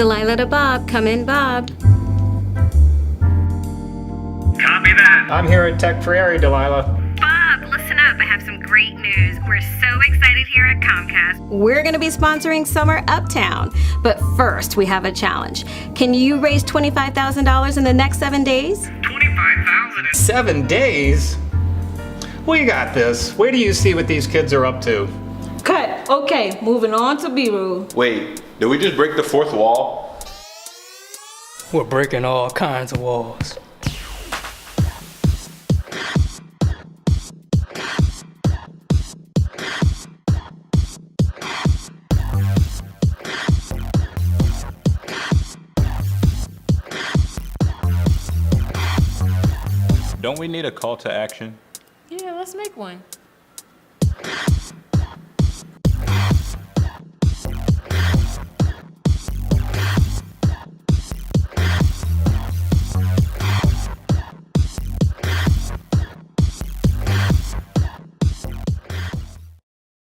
Delilah to Bob. Come in, Bob. Copy that. I'm here at Tech Freire, Delilah. Bob, listen up. I have some great news. We're so excited here at Comcast. We're going to be sponsoring Summer Uptown. But first, we have a challenge. Can you raise $25,000 in the next 7 days? 25,000 is 7 days? We got this. Wait till you see what these kids are up to. Cut. Okay, moving on to B-Rule. Wait, did we just break the fourth wall? We're breaking all kinds of walls. Don't we need a call to action? Yeah, let's make one.